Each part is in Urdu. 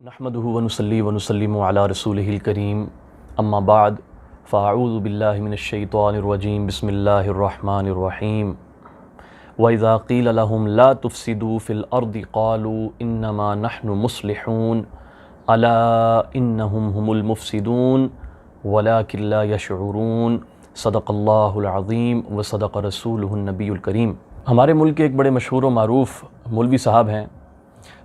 نحمده ونصلي ونسلم على رسوله الكريم اما بعد فاعوذ بالله من الشيطان الرجيم بسم الله الرحمن الرحيم واذا قيل لهم لا تفسدوا في الارض قالوا انما نحن مصلحون الا انهم هم المفسدون ولكن لا يشعرون صدق اللہ العظیم وصدق رسولہ النبی الکریم۔ ہمارے ملک کے ایک بڑے مشہور و معروف مولوی صاحب ہیں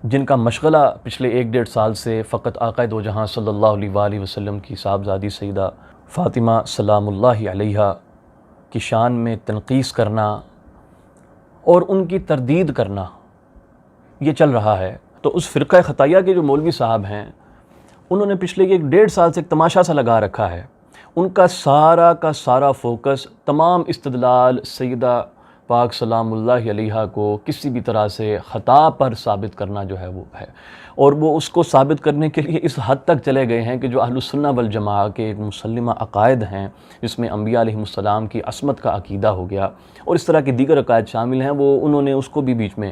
جن کا مشغلہ پچھلے 1-1.5 سال سے فقط آقا دو جہاں صلی اللہ علیہ وآلہ وسلم کی صاحبزادی سیدہ فاطمہ سلام اللہ علیہا کی شان میں تنقیص کرنا اور ان کی تردید کرنا یہ چل رہا ہے۔ تو اس فرقہ خطایہ کے جو مولوی صاحب ہیں انہوں نے پچھلے 1-1.5 سال سے ایک تماشا سا لگا رکھا ہے۔ ان کا سارا فوکس تمام استدلال سیدہ پاک سلام اللہ علیہا کو کسی بھی طرح سے خطا پر ثابت کرنا جو ہے وہ ہے، اور وہ اس کو ثابت کرنے کے لیے اس حد تک چلے گئے ہیں کہ جو اہل السنہ والجماعہ کے ایک مسلمہ عقائد ہیں جس میں انبیاء علیہ السلام کی عصمت کا عقیدہ ہو گیا اور اس طرح کے دیگر عقائد شامل ہیں، وہ انہوں نے اس کو بھی بیچ میں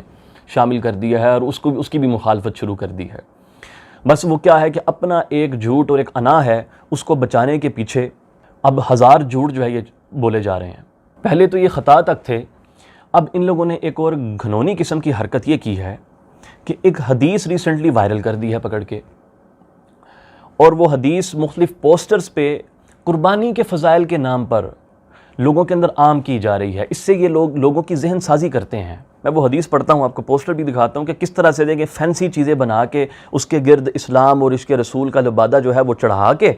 شامل کر دیا ہے اور اس کی بھی مخالفت شروع کر دی ہے۔ بس وہ کیا ہے کہ اپنا ایک جھوٹ اور ایک انا ہے، اس کو بچانے کے پیچھے اب 1000 جھوٹ جو ہے یہ بولے جا رہے ہیں۔ پہلے تو یہ خطا تک تھے، اب ان لوگوں نے ایک اور گھنونی قسم کی حرکت یہ کی ہے کہ ایک حدیث ریسنٹلی وائرل کر دی ہے پکڑ کے، اور وہ حدیث مختلف پوسٹرز پہ قربانی کے فضائل کے نام پر لوگوں کے اندر عام کی جا رہی ہے۔ اس سے یہ لوگوں کی ذہن سازی کرتے ہیں۔ میں وہ حدیث پڑھتا ہوں، آپ کو پوسٹر بھی دکھاتا ہوں کہ کس طرح سے دیکھیں فینسی چیزیں بنا کے اس کے گرد اسلام اور اس کے رسول کا لبادہ جو ہے وہ چڑھا کے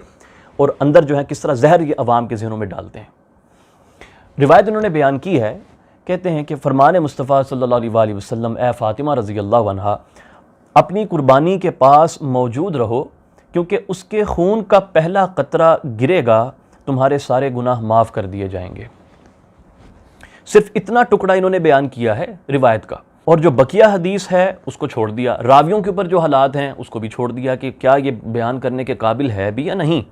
اور اندر جو ہے کس طرح زہر یہ عوام کے ذہنوں میں ڈالتے ہیں۔ روایت انہوں نے بیان کی ہے، کہتے ہیں کہ فرمان مصطفیٰ صلی اللہ علیہ وآلہ وسلم، اے فاطمہ رضی اللہ عنہا اپنی قربانی کے پاس موجود رہو، کیونکہ اس کے خون کا پہلا قطرہ گرے گا تمہارے سارے گناہ معاف کر دیے جائیں گے۔ صرف اتنا ٹکڑا انہوں نے بیان کیا ہے روایت کا، اور جو بقیہ حدیث ہے اس کو چھوڑ دیا، راویوں کے اوپر جو حالات ہیں اس کو بھی چھوڑ دیا کہ کیا یہ بیان کرنے کے قابل ہے بھی یا نہیں۔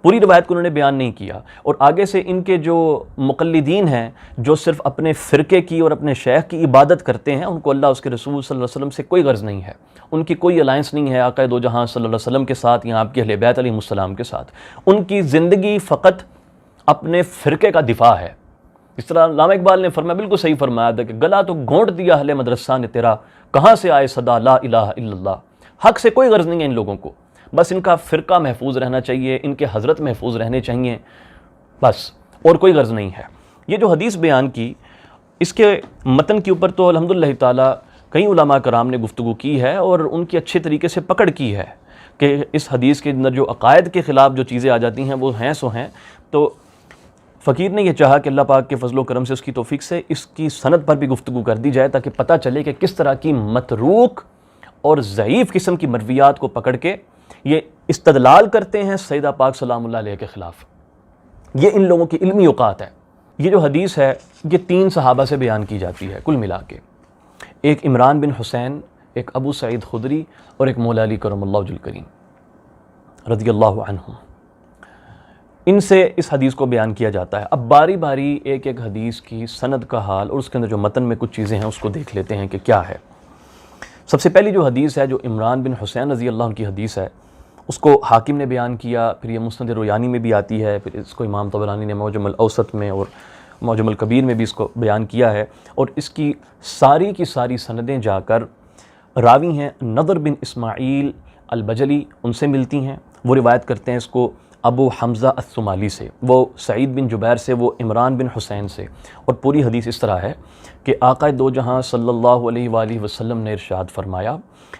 پوری روایت کو انہوں نے بیان نہیں کیا، اور آگے سے ان کے جو مقلدین ہیں جو صرف اپنے فرقے کی اور اپنے شیخ کی عبادت کرتے ہیں، ان کو اللہ اس کے رسول صلی اللہ علیہ وسلم سے کوئی غرض نہیں ہے، ان کی کوئی الائنس نہیں ہے آقا دو جہاں صلی اللہ علیہ وسلم کے ساتھ یا آپ کے اہل بیت علیہ السلام کے ساتھ۔ ان کی زندگی فقط اپنے فرقے کا دفاع ہے۔ اس طرح علامہ اقبال نے فرمایا، بالکل صحیح فرمایا تھا کہ گلا تو گھونٹ دیا اہل مدرسہ نے تیرا، کہاں سے آئے صدا لا الہ الا اللہ۔ حق سے کوئی غرض نہیں ہے ان لوگوں کو، بس ان کا فرقہ محفوظ رہنا چاہیے، ان کے حضرت محفوظ رہنے چاہیے، بس اور کوئی غرض نہیں ہے۔ یہ جو حدیث بیان کی، اس کے متن کے اوپر تو الحمدللہ تعالی کئی علماء کرام نے گفتگو کی ہے اور ان کی اچھے طریقے سے پکڑ کی ہے کہ اس حدیث کے اندر جو عقائد کے خلاف جو چیزیں آ جاتی ہیں وہ ہیں سو ہیں۔ تو فقیر نے یہ چاہا کہ اللہ پاک کے فضل و کرم سے اس کی توفیق سے اس کی سند پر بھی گفتگو کر دی جائے تاکہ پتہ چلے کہ کس طرح کی متروک اور ضعیف قسم کی مرویات کو پکڑ کے یہ استدلال کرتے ہیں سیدہ پاک سلام اللہ علیہ کے خلاف۔ یہ ان لوگوں کی علمی اوقات ہے۔ یہ جو حدیث ہے یہ 3 صحابہ سے بیان کی جاتی ہے کل ملا کے، ایک عمران بن حسین، ایک ابو سعید خدری اور ایک مولا علی کرم اللہ وجہ الکریم رضی اللہ عنہ۔ ان سے اس حدیث کو بیان کیا جاتا ہے۔ اب باری باری ایک ایک حدیث کی سند کا حال اور اس کے اندر جو متن میں کچھ چیزیں ہیں اس کو دیکھ لیتے ہیں کہ کیا ہے۔ سب سے پہلی جو حدیث ہے جو عمران بن حسین رضی اللہ عنہ کی حدیث ہے، اس کو حاکم نے بیان کیا، پھر یہ مسند رویانی میں بھی آتی ہے، پھر اس کو امام طبرانی نے معجم الاوسط میں اور معجم الکبیر میں بھی اس کو بیان کیا ہے، اور اس کی ساری سندیں جا کر راوی ہیں نضر بن اسماعیل البجلی، ان سے ملتی ہیں۔ وہ روایت کرتے ہیں اس کو ابو حمزہ الثمالی سے، وہ سعید بن جبیر سے، وہ عمران بن حسین سے، اور پوری حدیث اس طرح ہے کہ آقا دو جہاں صلی اللہ علیہ وآلہ وسلم نے ارشاد فرمایا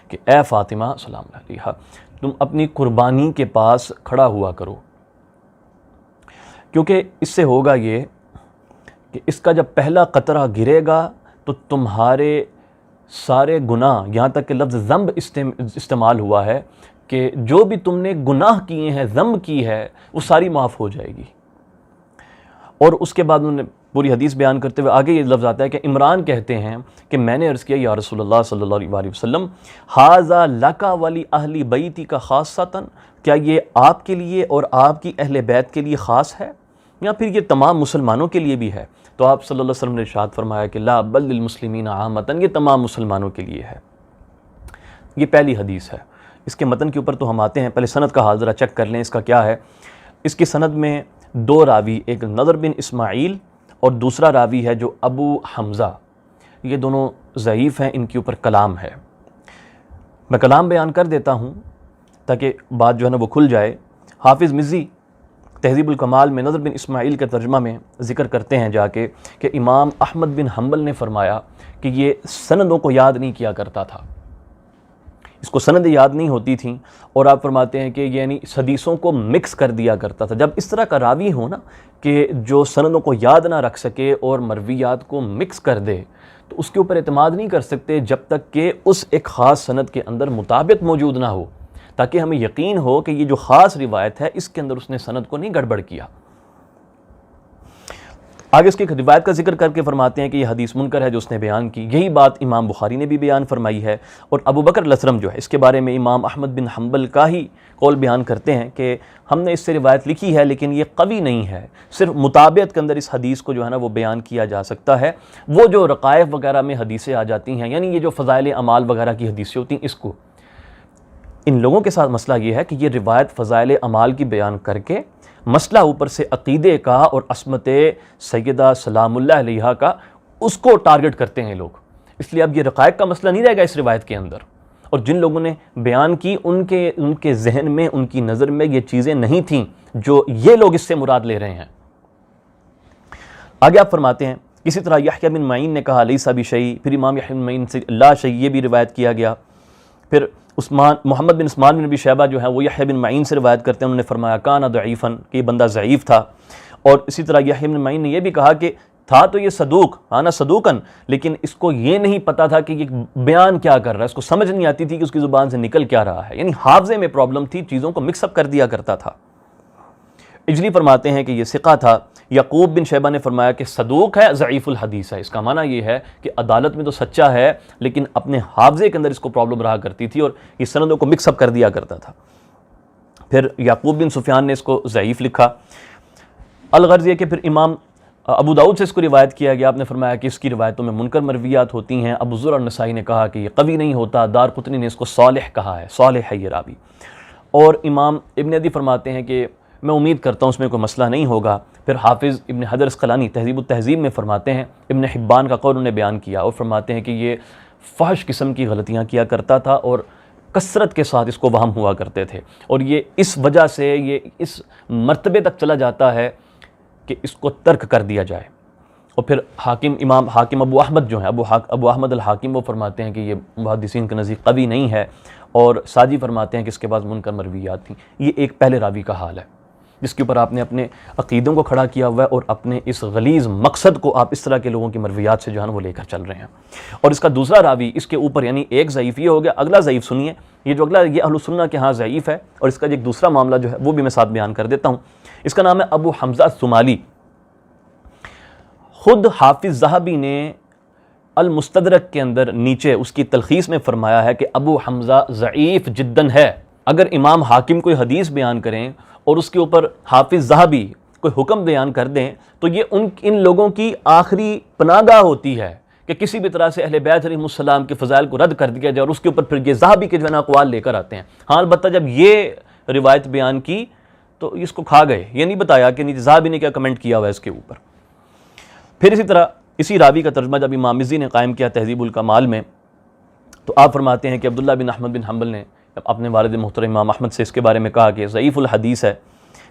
کہ اے فاطمہ سلام اللہ علیہا تم اپنی قربانی کے پاس کھڑا ہوا کرو، کیونکہ اس سے ہوگا یہ کہ اس کا جب پہلا قطرہ گرے گا تو تمہارے سارے گناہ، یہاں تک کہ لفظ ذنب استعمال ہوا ہے کہ جو بھی تم نے گناہ کیے ہیں، ذنب کی ہے، وہ ساری معاف ہو جائے گی۔ اور اس کے بعد انہوں نے پوری حدیث بیان کرتے ہوئے آگے یہ لفظ آتا ہے کہ عمران کہتے ہیں کہ میں نے عرض کیا یا رسول اللہ صلی اللہ علیہ وسلم ھذا لک ولی اہل بیتی کا خاصۃ، کیا یہ آپ کے لیے اور آپ کی اہل بیت کے لیے خاص ہے یا پھر یہ تمام مسلمانوں کے لیے بھی ہے؟ تو آپ صلی اللہ علیہ وسلم نے ارشاد فرمایا کہ لا بل للمسلمین عامۃ، یہ تمام مسلمانوں کے لیے ہے۔ یہ پہلی حدیث ہے۔ اس کے متن کے اوپر تو ہم آتے ہیں، پہلے سند کا حال ذرا چیک کر لیں اس کا کیا ہے۔ اس کی سند میں 2 راوی، ایک نضر بن اسماعیل اور دوسرا راوی ہے جو ابو حمزہ، یہ دونوں ضعیف ہیں، ان کے اوپر کلام ہے۔ میں کلام بیان کر دیتا ہوں تاکہ بات جو ہے نا وہ کھل جائے۔ حافظ مزی تہذیب الکمال میں نضر بن اسماعیل کے ترجمہ میں ذکر کرتے ہیں جا کے کہ امام احمد بن حنبل نے فرمایا کہ یہ سندوں کو یاد نہیں کیا کرتا تھا، اس کو سند یاد نہیں ہوتی تھیں، اور آپ فرماتے ہیں کہ یعنی حدیثوں کو مکس کر دیا کرتا تھا۔ جب اس طرح کا راوی ہو نا کہ جو سندوں کو یاد نہ رکھ سکے اور مرویات کو مکس کر دے، تو اس کے اوپر اعتماد نہیں کر سکتے جب تک کہ اس ایک خاص سند کے اندر مطابق موجود نہ ہو، تاکہ ہمیں یقین ہو کہ یہ جو خاص روایت ہے اس کے اندر اس نے سند کو نہیں گڑبڑ کیا۔ آگے اس کی روایت کا ذکر کر کے فرماتے ہیں کہ یہ حدیث منکر ہے جو اس نے بیان کی۔ یہی بات امام بخاری نے بھی بیان فرمائی ہے، اور ابو بکر الاسرم جو ہے اس کے بارے میں امام احمد بن حنبل کا ہی قول بیان کرتے ہیں کہ ہم نے اس سے روایت لکھی ہے لیکن یہ قوی نہیں ہے، صرف مطابعت کے اندر اس حدیث کو جو ہے نا وہ بیان کیا جا سکتا ہے۔ وہ جو رقائق وغیرہ میں حدیثیں آ جاتی ہیں، یعنی یہ جو فضائل اعمال وغیرہ کی حدیثیں ہوتی ہیں، اس کو ان لوگوں کے ساتھ مسئلہ یہ ہے کہ یہ روایت فضائل اعمال کی بیان کر کے مسئلہ اوپر سے عقیدے کا اور عصمت سیدہ سلام اللہ علیہا کا اس کو ٹارگٹ کرتے ہیں لوگ، اس لیے اب یہ رقائق کا مسئلہ نہیں رہے گا اس روایت کے اندر، اور جن لوگوں نے بیان کی ان کے ذہن میں، ان کی نظر میں یہ چیزیں نہیں تھیں جو یہ لوگ اس سے مراد لے رہے ہیں۔ آگے آپ فرماتے ہیں اسی طرح یحییٰ بن معین نے کہا لیسا بشیء، پھر امام یحییٰ بن معین سے لا شیء یہ بھی روایت کیا گیا۔ پھر محمد بن عثمان بن نبی شیبہ جو ہے وہ یحییٰ بن معین سے روایت کرتے ہیں، انہوں نے فرمایا کان ضعیفا کہ یہ بندہ ضعیف تھا، اور اسی طرح یحییٰ بن معین نے یہ بھی کہا کہ تھا تو یہ صدوق، آنا صدوقن، لیکن اس کو یہ نہیں پتا تھا کہ یہ بیان کیا کر رہا ہے، اس کو سمجھ نہیں آتی تھی کہ اس کی زبان سے نکل کیا رہا ہے، یعنی حافظے میں پرابلم تھی، چیزوں کو مکس اپ کر دیا کرتا تھا۔ اجلی فرماتے ہیں کہ یہ ثقہ تھا۔ یعقوب بن شیبہ نے فرمایا کہ صدوق ہے، ضعیف الحدیث ہے، اس کا معنی یہ ہے کہ عدالت میں تو سچا ہے لیکن اپنے حافظے کے اندر اس کو پرابلم رہا کرتی تھی اور یہ سندوں کو مکس اپ کر دیا کرتا تھا۔ پھر یعقوب بن سفیان نے اس کو ضعیف لکھا۔ الغرض یہ کہ پھر امام ابو داؤد سے اس کو روایت کیا گیا، آپ نے فرمایا کہ اس کی روایتوں میں منکر مرویات ہوتی ہیں۔ ابو ذر اور نسائی نے کہا کہ یہ قوی نہیں ہوتا، دارقطنی نے اس کو صالح کہا ہے، صالح ہے یہ راوی، اور امام ابن عدی فرماتے ہیں کہ میں امید کرتا ہوں اس میں کوئی مسئلہ نہیں ہوگا۔ پھر حافظ ابن حجر عسقلانی تہذیب التہذیب میں فرماتے ہیں، ابن حبان کا قول انہوں نے بیان کیا اور فرماتے ہیں کہ یہ فحش قسم کی غلطیاں کیا کرتا تھا اور کثرت کے ساتھ اس کو وہم ہوا کرتے تھے، اور یہ اس وجہ سے یہ اس مرتبے تک چلا جاتا ہے کہ اس کو ترک کر دیا جائے۔ اور پھر امام حاکم ابو احمد جو ہیں، ابو احمد الحاکم، وہ فرماتے ہیں کہ یہ محدثین کے نزدیک قوی نہیں ہے، اور ساجی فرماتے ہیں کہ اس کے بعد منکر مرویات تھیں۔ یہ ایک پہلے راوی کا حال ہے جس کے اوپر آپ نے اپنے عقیدوں کو کھڑا کیا ہوا ہے اور اپنے اس غلیظ مقصد کو آپ اس طرح کے لوگوں کی مرویات سے جو ہے نا وہ لے کر چل رہے ہیں۔ اور اس کا دوسرا راوی اس کے اوپر، یعنی ایک ضعیف یہ ہو گیا، اگلا ضعیف سنیے، یہ جو اگلا یہ اہل السنہ کے ہاں ضعیف ہے، اور اس کا ایک دوسرا معاملہ جو ہے وہ بھی میں ساتھ بیان کر دیتا ہوں۔ اس کا نام ہے ابو حمزہ الثمالی۔ خود حافظ ذہبی نے المستدرک کے اندر نیچے اس کی تلخیص میں فرمایا ہے کہ ابو حمزہ ضعیف جداً ہے۔ اگر امام حاکم کوئی حدیث بیان کریں اور اس کے اوپر حافظ ذہبی کوئی حکم بیان کر دیں تو یہ ان لوگوں کی آخری پناہ گاہ ہوتی ہے کہ کسی بھی طرح سے اہل بیت علیہ السلام کے فضائل کو رد کر دیا جائے، اور اس کے اوپر پھر یہ ذہبی کے جو ہے نا اقوال لے کر آتے ہیں۔ ہاں البتہ جب یہ روایت بیان کی تو اس کو کھا گئے، یہ نہیں بتایا کہ ذہبی نے کیا کمنٹ کیا ہوا ہے اس کے اوپر۔ پھر اسی طرح اسی راوی کا ترجمہ جب امام مزی نے قائم کیا تہذیب الکمال میں، تو آپ فرماتے ہیں کہ عبداللہ بن احمد بن حنبل نے اپنے والد محترم امام احمد سے اس کے بارے میں کہا کہ ضعیف الحدیث ہے۔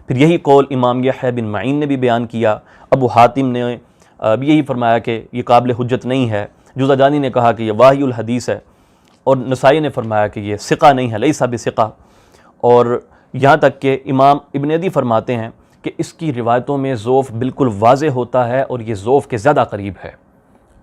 پھر یہی قول امام یحییٰ بن معین نے بھی بیان کیا، ابو حاتم نے بھی یہی فرمایا کہ یہ قابل حجت نہیں ہے، جوزجانی نے کہا کہ یہ واہی الحدیث ہے، اور نسائی نے فرمایا کہ یہ ثقہ نہیں ہے، لیسا بثقہ، اور یہاں تک کہ امام ابن عدی فرماتے ہیں کہ اس کی روایتوں میں ضعف بالکل واضح ہوتا ہے، اور یہ ضعف کے زیادہ قریب ہے،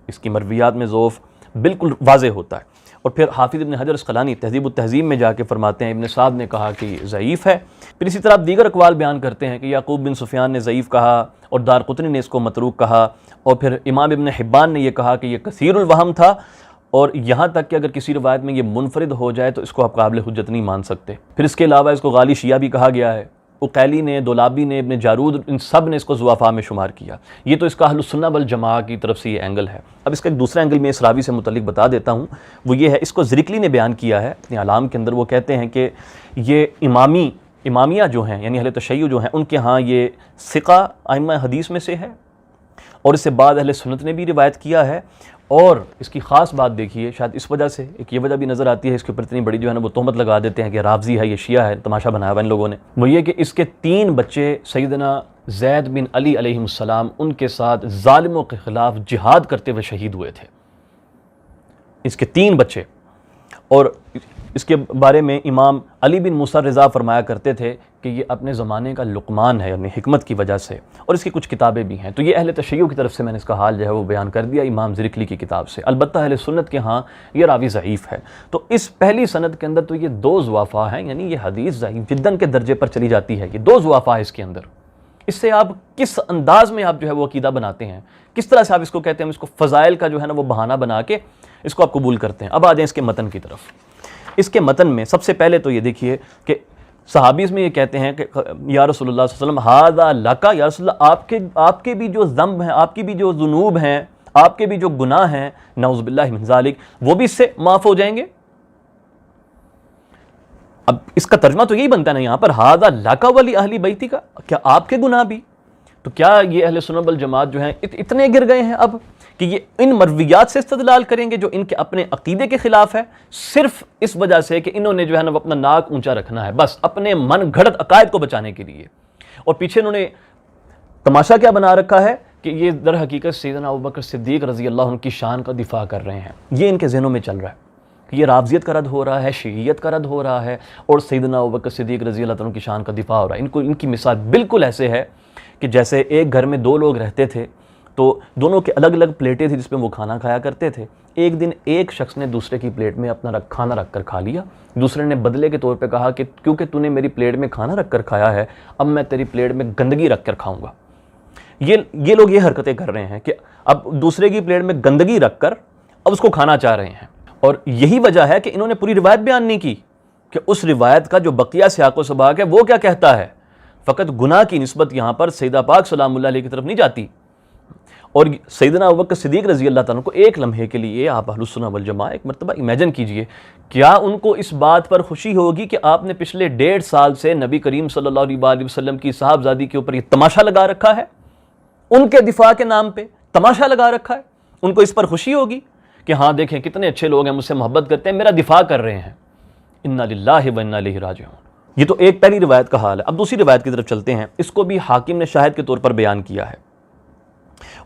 اس کی مرویات میں ضعف بالکل واضح ہوتا ہے۔ اور پھر حافظ ابن حجر عسقلانی تہذیب التہذیب میں جا کے فرماتے ہیں ابن سعد نے کہا کہ یہ ضعیف ہے۔ پھر اسی طرح دیگر اقوال بیان کرتے ہیں کہ یعقوب بن سفیان نے ضعیف کہا، اور دارقطنی نے اس کو متروک کہا، اور پھر امام ابن حبان نے یہ کہا کہ یہ کثیر الوہم تھا، اور یہاں تک کہ اگر کسی روایت میں یہ منفرد ہو جائے تو اس کو آپ قابل حجت نہیں مان سکتے۔ پھر اس کے علاوہ اس کو غالی شیعہ بھی کہا گیا ہے، اقیلی نے، دولابی نے، ابن جارود، ان سب نے اس کو ضعفاء میں شمار کیا۔ یہ تو اس کا اہل السنہ والجماعہ کی طرف سے یہ اینگل ہے۔ اب اس کا ایک دوسرا اینگل میں اس راوی سے متعلق بتا دیتا ہوں، وہ یہ ہے، اس کو زرکلی نے بیان کیا ہے اپنے اعلام کے اندر۔ وہ کہتے ہیں کہ یہ امامیہ جو ہیں، یعنی اہل تشیع جو ہیں، ان کے ہاں یہ ثقہ ائمہ حدیث میں سے ہے، اور اس سے بعد اہل سنت نے بھی روایت کیا ہے۔ اور اس کی خاص بات دیکھیے، شاید اس وجہ سے ایک یہ وجہ بھی نظر آتی ہے، اس کے اوپر اتنی بڑی جو ہے نا وہ تہمت لگا دیتے ہیں کہ رافضی ہے، یہ شیعہ ہے، تماشا بنایا ہوا ان لوگوں نے، وہ یہ کہ اس کے 3 بچے سیدنا زید بن علی علیہ السلام ان کے ساتھ ظالموں کے خلاف جہاد کرتے ہوئے شہید ہوئے تھے، اس کے 3 بچے۔ اور اس کے بارے میں امام علی بن موسیٰ رضا فرمایا کرتے تھے کہ یہ اپنے زمانے کا لقمان ہے، یعنی حکمت کی وجہ سے، اور اس کی کچھ کتابیں بھی ہیں۔ تو یہ اہل تشیع کی طرف سے میں نے اس کا حال جو ہے وہ بیان کر دیا امام زرکلی کی کتاب سے۔ البتہ اہل سنت کے ہاں یہ راوی ضعیف ہے۔ تو اس پہلی سند کے اندر تو یہ 2 ضعفاء ہیں، یعنی یہ حدیث ضعیف جداً کے درجے پر چلی جاتی ہے، یہ 2 ضعفاء ہیں اس کے اندر۔ اس سے آپ کس انداز میں آپ جو ہے وہ عقیدہ بناتے ہیں، کس طرح سے آپ اس کو کہتے ہیں، اس کو فضائل کا جو ہے نا وہ بہانہ بنا کے اس کو آپ قبول کرتے ہیں۔ اب آ جائیں اس کے متن کی طرف۔ اس کے متن میں سب سے پہلے تو یہ دیکھیے کہ صحابی اس میں یہ کہتے ہیں کہ یا رسول اللہ صلی اللہ علیہ وسلم ھذا لک، یا رسول اللہ آپ کے بھی جو ذنب ہیں، آپ کی بھی جو ذنوب ہیں، آپ کے بھی جو گناہ ہیں، نعوذ باللہ من ذالک، وہ بھی اس سے معاف ہو جائیں گے۔ اب اس کا ترجمہ تو یہی بنتا ہے نا یہاں پر، ھذا لک ولی اہل بیتی کا، کیا آپ کے گناہ بھی؟ تو کیا یہ اہل سنت والجماعت جو ہیں اتنے گر گئے ہیں اب کہ یہ ان مرویات سے استدلال کریں گے جو ان کے اپنے عقیدے کے خلاف ہے، صرف اس وجہ سے کہ انہوں نے جو ہے نا اپنا ناک اونچا رکھنا ہے، بس اپنے من گھڑت عقائد کو بچانے کے لیے۔ اور پیچھے انہوں نے تماشا کیا بنا رکھا ہے کہ یہ در حقیقت سیدنا ابوبکر صدیق رضی اللہ عنہ کی شان کا دفاع کر رہے ہیں، یہ ان کے ذہنوں میں چل رہا ہے کہ یہ رافضیت کا رد ہو رہا ہے، شیعیت کا رد ہو رہا ہے، اور سیدنا ابوبکر صدیق رضی اللہ عنہ کی شان کا دفاع ہو رہا ہے۔ ان کی مثال بالکل ایسے ہے کہ جیسے ایک گھر میں 2 لوگ رہتے تھے، تو دونوں کے الگ الگ پلیٹیں تھیں جس پہ وہ کھانا کھایا کرتے تھے۔ ایک دن ایک شخص نے دوسرے کی پلیٹ میں اپنا کھانا رکھ کر کھا لیا، دوسرے نے بدلے کے طور پہ کہا کہ کیونکہ تو نے میری پلیٹ میں کھانا رکھ کر کھایا ہے، اب میں تیری پلیٹ میں گندگی رکھ کر کھاؤں گا۔ یہ لوگ یہ حرکتیں کر رہے ہیں کہ اب دوسرے کی پلیٹ میں گندگی رکھ کر اب اس کو کھانا چاہ رہے ہیں۔ اور یہی وجہ ہے کہ انہوں نے پوری روایت بیان نہیں کی کہ اس روایت کا جو بقیہ سیاق و سباق ہے وہ کیا کہتا ہے۔ فقط گناہ کی نسبت یہاں پر سیدہ پاک سلام اللہ علیہ کی طرف نہیں جاتی، اور سیدنا ابوبکر صدیق رضی اللہ تعالیٰ کو ایک لمحے کے لیے آپ اہل السنہ والجماعہ ایک مرتبہ امیجن کیجئے، کیا ان کو اس بات پر خوشی ہوگی کہ آپ نے پچھلے 1.5 سال سے نبی کریم صلی اللہ علیہ وسلم کی صاحبزادی کے اوپر یہ تماشا لگا رکھا ہے، ان کے دفاع کے نام پہ تماشا لگا رکھا ہے، ان کو اس پر خوشی ہوگی کہ ہاں دیکھیں کتنے اچھے لوگ ہیں، مجھ سے محبت کرتے ہیں، میرا دفاع کر رہے ہیں۔ انا للہ و انا الیہ راجعون۔ یہ تو ایک پہلی روایت کا حال ہے۔ اب دوسری روایت کی طرف چلتے ہیں، اس کو بھی حاکم نے شاہد کے طور پر بیان کیا ہے،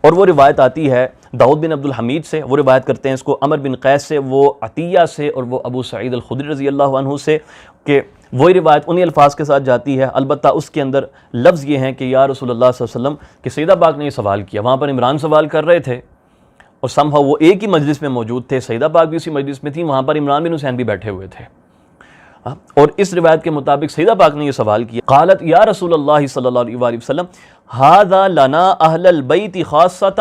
اور وہ روایت آتی ہے داؤد بن عبد الحمید سے، وہ روایت کرتے ہیں اس کو عمر بن قیس سے، وہ عطیہ سے، اور وہ ابو سعید الخدری رضی اللہ عنہ سے، کہ وہی روایت انہی الفاظ کے ساتھ جاتی ہے، البتہ اس کے اندر لفظ یہ ہیں کہ یا رسول اللہ صلی اللہ علیہ وسلم کہ سیدہ پاک نے یہ سوال کیا، وہاں پر عمران سوال کر رہے تھے اور سمہا وہ ایک ہی مجلس میں موجود تھے، سیدہ پاک بھی اسی مجلس میں تھیں، وہاں پر عمران بن حسین بھی بیٹھے ہوئے تھے، اور اس روایت کے مطابق سیدہ پاک نے یہ سوال کیا، قالت یا رسول اللہ صلی اللہ علیہ وآلہ وسلم ھذا لنا اہل البیت خاصۃ،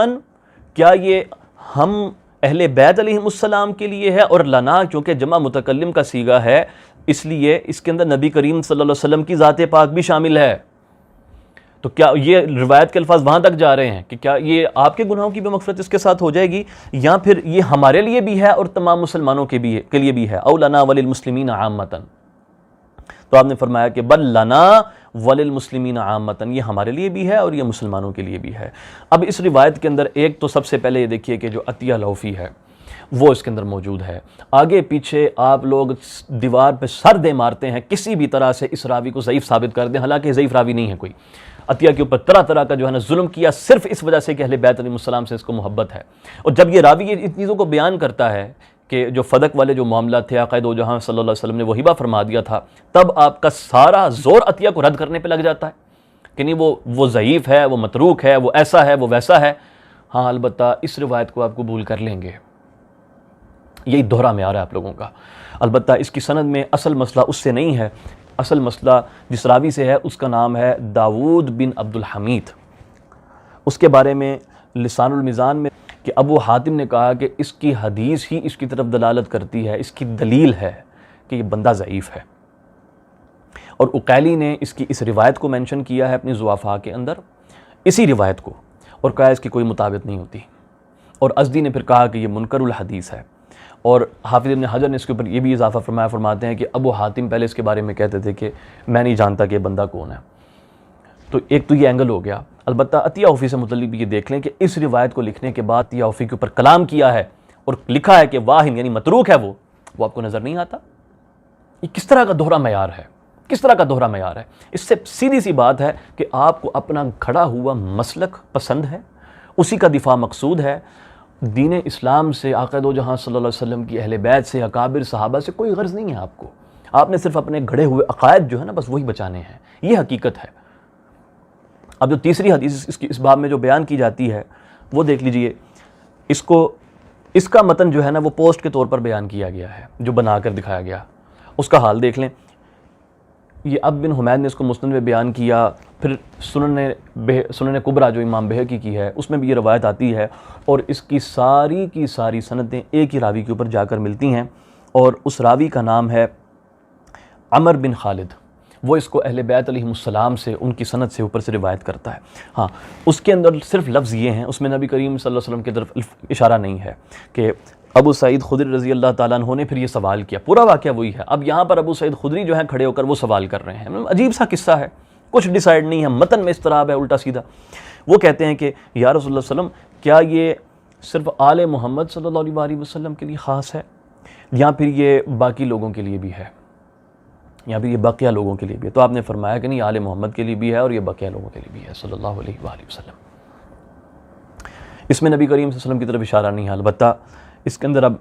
کیا یہ ہم اہل بیت علیہم السلام کے لیے ہے، اور لنا چونکہ جمع متکلم کا صیغہ ہے اس لیے اس کے اندر نبی کریم صلی اللہ علیہ وسلم کی ذات پاک بھی شامل ہے، تو کیا یہ روایت کے الفاظ وہاں تک جا رہے ہیں کہ کیا یہ آپ کے گناہوں کی بھی مغفرت اس کے ساتھ ہو جائے گی، یا پھر یہ ہمارے لیے بھی ہے اور تمام مسلمانوں کے لیے بھی ہے، او لنا وللمسلمین عامۃ، تو آپ نے فرمایا کہ بل لنا وللمسلمین عامۃ، یہ ہمارے لیے بھی ہے اور یہ مسلمانوں کے لیے بھی ہے۔ اب اس روایت کے اندر ایک تو سب سے پہلے یہ دیکھیے کہ جو عطیہ لوفی ہے وہ اس کے اندر موجود ہے، آگے پیچھے آپ لوگ دیوار پہ سر دے مارتے ہیں کسی بھی طرح سے اس راوی کو ضعیف ثابت کر دیں، حالانکہ ضعیف راوی نہیں ہے کوئی، عطیہ کے اوپر طرح طرح کا جو ہے نا ظلم کیا صرف اس وجہ سے کہ اہل بیت علیہ السلام سے اس کو محبت ہے، اور جب یہ راوی ان چیزوں کو بیان کرتا ہے کہ جو فدق والے جو معاملات تھے آقا دو جہاں صلی اللہ علیہ وسلم نے وہ ہبہ فرما دیا تھا، تب آپ کا سارا زور عطیہ کو رد کرنے پہ لگ جاتا ہے کہ نہیں وہ ضعیف ہے، وہ متروک ہے، وہ ایسا ہے، وہ ویسا ہے۔ ہاں البتہ اس روایت کو آپ قبول کر لیں گے، یہی دوہرا معیار ہے آپ لوگوں کا، البتہ اس کی سند میں اصل مسئلہ اس سے نہیں ہے، اصل مسئلہ جس راوی سے ہے اس کا نام ہے داود بن عبد الحمید، اس کے بارے میں لسان المیزان میں کہ ابو حاتم نے کہا کہ اس کی حدیث ہی اس کی طرف دلالت کرتی ہے، اس کی دلیل ہے کہ یہ بندہ ضعیف ہے، اور عقیلی نے اس روایت کو مینشن کیا ہے اپنی ضعفاء کے اندر، اسی روایت کو، اور کہا اس کی کوئی مطابقت نہیں ہوتی، اور ازدی نے پھر کہا کہ یہ منکر الحدیث ہے، اور حافظ ابن حجر نے اس کے اوپر یہ بھی اضافہ فرماتے ہیں کہ ابو حاتم پہلے اس کے بارے میں کہتے تھے کہ میں نہیں جانتا کہ یہ بندہ کون ہے۔ تو ایک تو یہ اینگل ہو گیا۔ البتہ عطیہ عوفی سے متعلق بھی یہ دیکھ لیں کہ اس روایت کو لکھنے کے بعد عطیہ عوفی کے اوپر کلام کیا ہے اور لکھا ہے کہ واہن یعنی متروک ہے وہ آپ کو نظر نہیں آتا۔ یہ کس طرح کا دوہرا معیار ہے، کس طرح کا دوہرا معیار ہے؟ اس سے سیدھی سی بات ہے کہ آپ کو اپنا کھڑا ہوا مسلک پسند ہے، اسی کا دفاع مقصود ہے، دین اسلام سے، آقا دو جہاں صلی اللہ علیہ وسلم کی اہل بیت سے، اکابر صحابہ سے کوئی غرض نہیں ہے آپ کو، آپ نے صرف اپنے گھڑے ہوئے عقائد جو ہے نا بس وہی بچانے ہیں، یہ حقیقت ہے۔ اب جو تیسری حدیث اس باب میں جو بیان کی جاتی ہے وہ دیکھ لیجئے، اس کا متن جو ہے نا وہ پوسٹ کے طور پر بیان کیا گیا ہے، جو بنا کر دکھایا گیا، اس کا حال دیکھ لیں۔ یہ اب بن حمید نے اس کو مسند میں بیان کیا، پھر سنن کبریٰ جو امام بہقی کی ہے اس میں بھی یہ روایت آتی ہے، اور اس کی ساری سندیں ایک ہی راوی کے اوپر جا کر ملتی ہیں، اور اس راوی کا نام ہے عمر بن خالد۔ وہ اس کو اہل بیت علیہم السلام سے، ان کی سند سے اوپر سے روایت کرتا ہے۔ ہاں، اس کے اندر صرف لفظ یہ ہیں، اس میں نبی کریم صلی اللہ علیہ وسلم کی طرف اشارہ نہیں ہے کہ ابو سعید خدری رضی اللہ تعالیٰ عنہ نے پھر یہ سوال کیا، پورا واقعہ وہی ہے۔ اب یہاں پر ابو سعید خدری جو ہیں کھڑے ہو کر وہ سوال کر رہے ہیں، عجیب سا قصہ ہے، کچھ ڈیسائیڈ نہیں ہے، متن میں اضطراب ہے الٹا سیدھا۔ وہ کہتے ہیں کہ یا رسول اللہ صلی اللہ علیہ وسلم، کیا یہ صرف آل محمد صلی اللہ علیہ وسلم کے لیے خاص ہے، یا پھر یہ باقی لوگوں کے لیے بھی ہے، یا پھر یہ بقیہ لوگوں کے لیے بھی ہے؟ تو آپ نے فرمایا کہ نہیں، آل محمد کے لیے بھی ہے اور یہ بقیہ لوگوں کے لیے بھی ہے صلی اللہ علیہ وآلہ وسلم۔ اس میں نبی کریم صلی اللہ علیہ وسلم کی طرف اشارہ نہیں ہے۔ البتہ اس کے اندر اب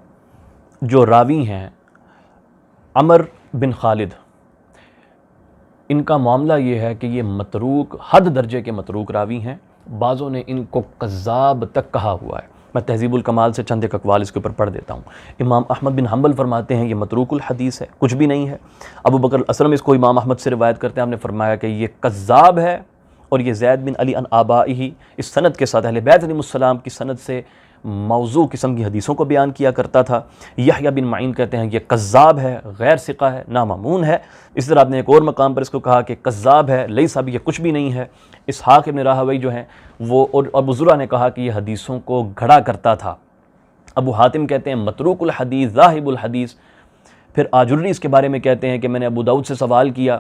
جو راوی ہیں عمر بن خالد، ان کا معاملہ یہ ہے کہ یہ متروک، حد درجے کے متروک راوی ہیں، بعضوں نے ان کو کذاب تک کہا ہوا ہے۔ میں تہذیب الکمال سے چند ایک اقوال اس کے اوپر پڑھ دیتا ہوں۔ امام احمد بن حنبل فرماتے ہیں یہ متروک الحدیث ہے، کچھ بھی نہیں ہے۔ ابو بکر الاسلم اس کو امام احمد سے روایت کرتے ہیں، ہم نے فرمایا کہ یہ کذاب ہے، اور یہ زید بن علی عن آبائہ اس سند کے ساتھ اہل بیت علیہ السلام کی سند سے موضوع قسم کی حدیثوں کو بیان کیا کرتا تھا۔ یحییٰ بن معین کہتے ہیں یہ کذاب ہے، غیر ثقہ ہے، نامامون ہے۔ اس طرح آپ نے ایک اور مقام پر اس کو کہا کہ کذاب ہے، لیسا بھی، یہ کچھ بھی نہیں ہے۔ اسحاق ابن راہوی جو ہیں وہ، اور ابو زرع نے کہا کہ یہ حدیثوں کو گھڑا کرتا تھا۔ ابو حاتم کہتے ہیں متروک الحدیث، ذاہب الحدیث۔ پھر آجری اس کے بارے میں کہتے ہیں کہ میں نے ابو داؤد سے سوال کیا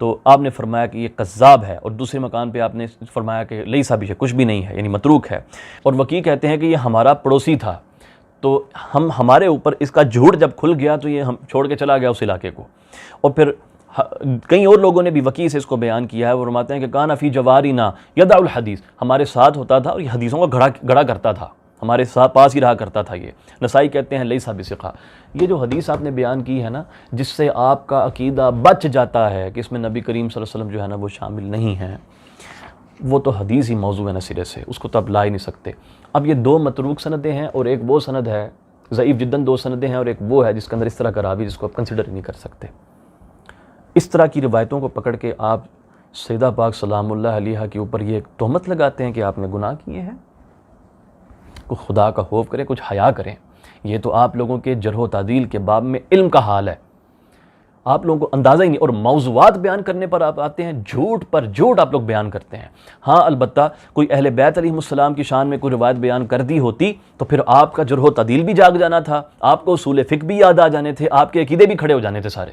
تو آپ نے فرمایا کہ یہ کذاب ہے، اور دوسرے مکان پہ آپ نے فرمایا کہ لیسا بھی، کچھ بھی نہیں ہے، یعنی متروک ہے۔ اور وکیع کہتے ہیں کہ یہ ہمارا پڑوسی تھا، تو ہمارے اوپر اس کا جھوٹ جب کھل گیا تو یہ ہم چھوڑ کے چلا گیا اس علاقے کو۔ اور پھر کئی اور لوگوں نے بھی وکیع سے اس کو بیان کیا ہے، وہ فرماتے ہیں کہ کان فی جوارینا یدع الحدیث، ہمارے ساتھ ہوتا تھا اور یہ حدیثوں کا گھڑا کرتا تھا، ہمارے ساتھ پاس ہی رہا کرتا تھا یہ۔ نسائی کہتے ہیں لیسا بثقہ۔ یہ جو حدیث آپ نے بیان کی ہے نا، جس سے آپ کا عقیدہ بچ جاتا ہے کہ اس میں نبی کریم صلی اللہ علیہ وسلم جو ہے نا وہ شامل نہیں ہیں، وہ تو حدیث ہی موضوع ہے نا سرے سے، اس کو تو آپ لا ہی نہیں سکتے۔ اب یہ دو متروک سندیں ہیں، اور ایک وہ سند ہے ضعیف جداً، دو سندیں ہیں، اور ایک وہ ہے جس کے اندر اس طرح کا راوی جس کو آپ کنسیڈر ہی نہیں کر سکتے۔ اس طرح کی روایتوں کو پکڑ کے آپ سیدہ پاک سلام اللہ علیہا کے اوپر یہ تہمت لگاتے ہیں کہ آپ نے گناہ کیے ہیں۔ کچھ خدا کا خوف کریں، کچھ حیا کریں۔ یہ تو آپ لوگوں کے جرح و تعدیل کے باب میں علم کا حال ہے، آپ لوگوں کو اندازہ ہی نہیں، اور موضوعات بیان کرنے پر آپ آتے ہیں، جھوٹ پر جھوٹ آپ لوگ بیان کرتے ہیں۔ ہاں البتہ کوئی اہل بیت علیہم السلام کی شان میں کوئی روایت بیان کر دی ہوتی تو پھر آپ کا جرح و تعدیل بھی جاگ جانا تھا، آپ کو اصول فقہ بھی یاد آ جانے تھے، آپ کے عقیدے بھی کھڑے ہو جانے تھے سارے،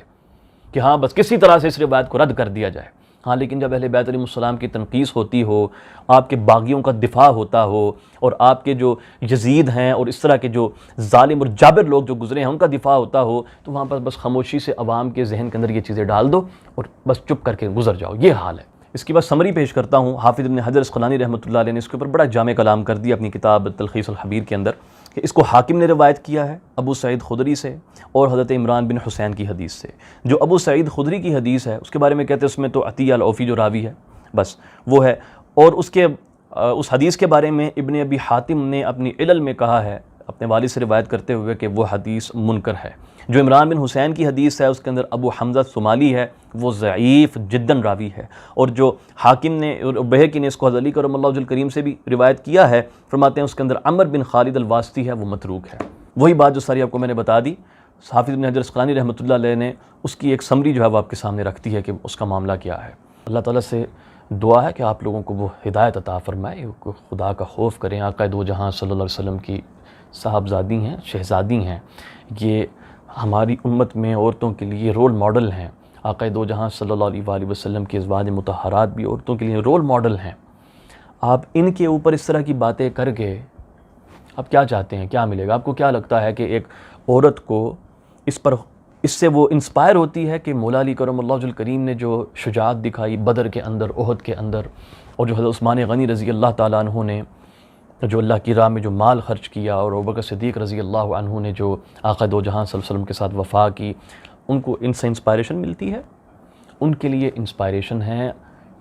کہ ہاں بس کسی طرح سے اس روایت کو رد کر دیا جائے۔ ہاں لیکن جب اہل بیت علیہ السلام کی تنقیص ہوتی ہو، آپ کے باغیوں کا دفاع ہوتا ہو، اور آپ کے جو یزید ہیں اور اس طرح کے جو ظالم اور جابر لوگ جو گزرے ہیں ان کا دفاع ہوتا ہو، تو وہاں پر بس خاموشی سے عوام کے ذہن کے اندر یہ چیزیں ڈال دو اور بس چپ کر کے گزر جاؤ، یہ حال ہے۔ اس کی بس سمری پیش کرتا ہوں۔ حافظ ابن حجر اسقلانی رحمۃ اللہ علیہ نے اس کے اوپر بڑا جامع کلام کر دیا اپنی کتاب تلخیص الحبیر کے اندر، کہ اس کو حاکم نے روایت کیا ہے ابو سعید خدری سے اور حضرت عمران بن حسین کی حدیث سے۔ جو ابو سعید خدری کی حدیث ہے اس کے بارے میں کہتے ہیں اس میں تو عطیہ العوفی جو راوی ہے بس وہ ہے، اور اس حدیث کے بارے میں ابن ابی حاتم نے اپنی علل میں کہا ہے اپنے والد سے روایت کرتے ہوئے کہ وہ حدیث منکر ہے۔ جو عمران بن حسین کی حدیث ہے اس کے اندر ابو حمزہ صومالی ہے، وہ ضعیف جداً راوی ہے، اور جو حاکم نے اور بہقی نے اس کو حضرت علی کرم اللہ وجہ الکریم سے بھی روایت کیا ہے، فرماتے ہیں اس کے اندر عمر بن خالد الواسطی ہے، وہ متروک ہے۔ وہی بات جو ساری آپ کو میں نے بتا دی، حافظ ابن حجر اسقلانی رحمۃ اللہ علیہ نے اس کی ایک سمری جو ہے وہ آپ کے سامنے رکھتی ہے کہ اس کا معاملہ کیا ہے۔ اللہ تعالیٰ سے دعا ہے کہ آپ لوگوں کو وہ ہدایت عطا فرمائے، خدا کا خوف کریں۔ آقا دو جہاں صلی اللہ علیہ وسلم کی صاحبزادی ہیں، شہزادی ہیں، یہ ہماری امت میں عورتوں کے لیے رول ماڈل ہیں۔ آقا دو جہاں صلی اللہ علیہ وآلہ وسلم کے ازواج مطہرات بھی عورتوں کے لیے رول ماڈل ہیں۔ آپ ان کے اوپر اس طرح کی باتیں کر کے آپ کیا چاہتے ہیں، کیا ملے گا؟ آپ کو کیا لگتا ہے کہ ایک عورت کو اس سے وہ انسپائر ہوتی ہے کہ مولا علی کرم اللہ وجہ الکریم نے جو شجاعت دکھائی بدر کے اندر، احد کے اندر، اور جو حضرت عثمان غنی رضی اللہ تعالیٰ عنہ نے جو اللہ کی راہ میں جو مال خرچ کیا، اور ابوبکر صدیق رضی اللہ عنہ نے جو آقا دو جہاں صلی اللہ علیہ وسلم کے ساتھ وفا کی، ان کو ان سے انسپائریشن ملتی ہے؟ ان کے لیے انسپائریشن ہے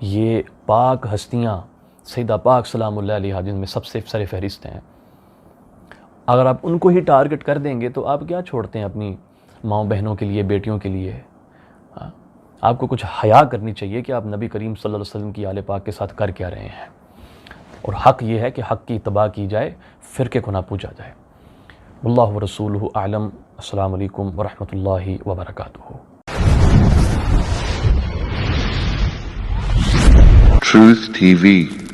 یہ پاک ہستیاں، سیدہ پاک سلام اللہ علیہا، جن میں سب سے سر فہرست ہیں۔ اگر آپ ان کو ہی ٹارگٹ کر دیں گے تو آپ کیا چھوڑتے ہیں اپنی ماؤں بہنوں کے لیے، بیٹیوں کے لیے؟ آپ کو کچھ حیا کرنی چاہیے کہ آپ نبی کریم صلی اللہ علیہ وسلم کی آل پاک کے ساتھ کر کیا رہے ہیں۔ اور حق یہ ہے کہ حق کی اتباع کی جائے، فرقے کو نہ پوجا جائے۔ واللہ ورسولہ اعلم۔ السلام علیکم ورحمۃ اللہ وبرکاتہ۔ Truth TV.